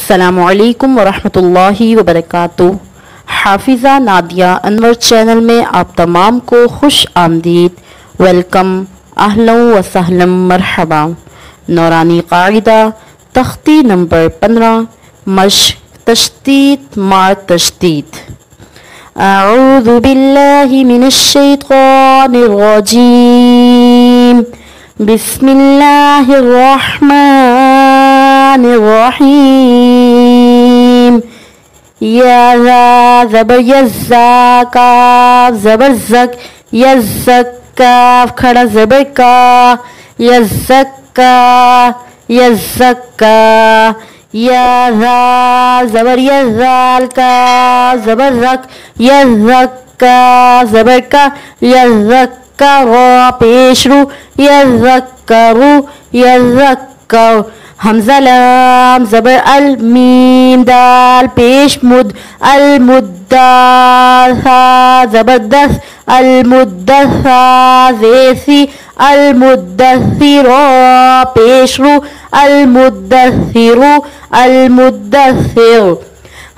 السلام علیکم ورحمۃ اللہ وبرکاتہ۔ حافظہ نادیہ انور چینل میں آپ تمام کو خوش آمدید، ویلکم، اہلا و سہلا، مرحبا۔ نورانی قاعدہ تختی نمبر 15، مشق تشدید مع تشدید۔ اعوذ باللہ من الشیطان الرجیم، بسم اللہ الرحمن الرحیم۔ یا ذا زبر یزا، کاف زبر زک، یزک کاف کھڑا زبر کا، یزکا یزکا۔ یا ذا زبر یزال، کاف زبر رک، یزک کاف زبر کا، یزکا را پیش رو، یذکرو یذکر۔ حمزہ لام زبر ال، میم دال پیش مد، المدہ زبردست، المدثر زیسی، المدثر پیش رو، المدثر المدثر۔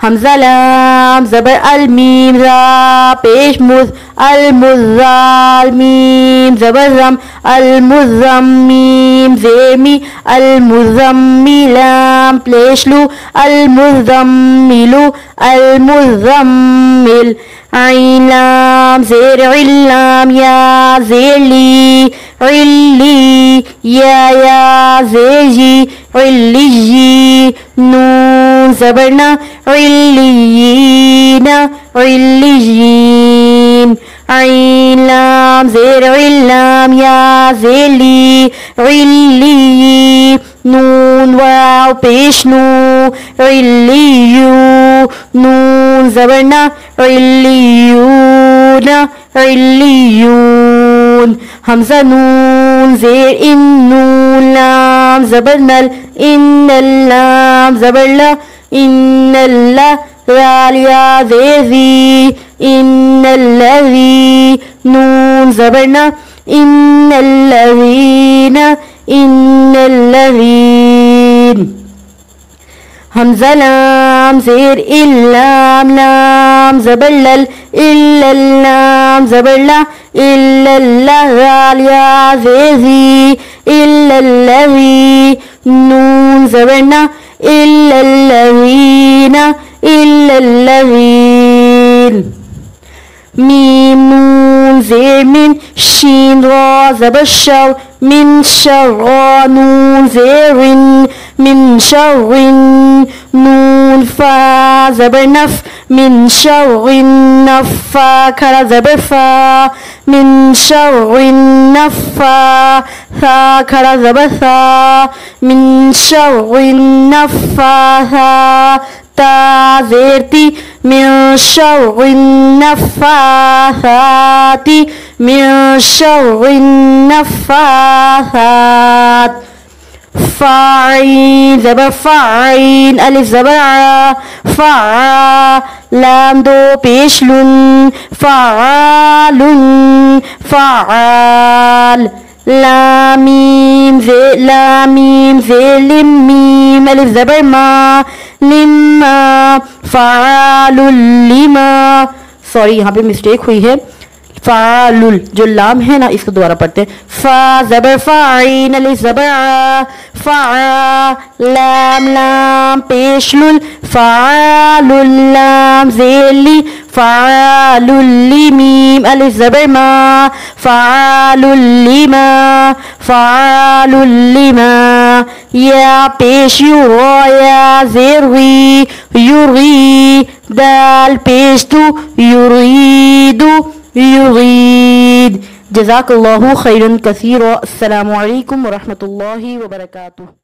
حمزہ لام زبر المیم را پیش مز، المزال میم زبر زم، المزمیم زیمی، المزمی لام پیش لو، المزمل المزمل۔ عین لام زیر علام، یا زیلی علی، یا زیجی علی، نون زبرنا علیین علیین۔ عین لام زیر علام، یا زیلی علی، نون واو پیش نو، علیو، نون زبرنا علیون علیون۔ حمزہ نون زیر ان، نون لام زبر نل، ان اللام زبر لا، ان اللہ ذال یا زیزی، ان الذی، نون زبرنا، ان الذین ان الذین۔ حمزہ لام زیر اللام، لام زبر لل، الا اللام زبر لا، الا اللہ ذال یا زیزی، الا الذی، نون زبرنا، الا الذین الا الذین۔ میم نون زیر من، شین را زبر شر، من شر، نون زیر من شر، نون فا زبر نف، من شر نفا کھڑا زبر فا، من شر نفا، ثا کھڑا زبر ثا، من شر نفا، تا زیر تی، من شر النفاثات، من شر النفاثات۔ فاعین زبر فاعین، الف زبر ع، فعا، لام دو پیش لن، فعال فعال۔ لامیم زیلم میم، الف زبر ما، لما، فعال لما۔ سوری یہاں پہ مسٹیک ہوئی ہے، فعال جو لام ہے نا اس کو دوبارہ پڑھتے ہیں، فا زبر فاعین، الف زبر ع، فعا، لام لام پیش لل، فعال لام زیلی، فعال لمیم، الف زبر ما، فعال لما فعال لما۔ یا پیش یو، یا زیر وی، یوری، دال پیش تو، یرید یرید۔ جزاک اللہ خیرا کثیرا۔ السلام علیکم ورحمۃ اللہ وبرکاتہ۔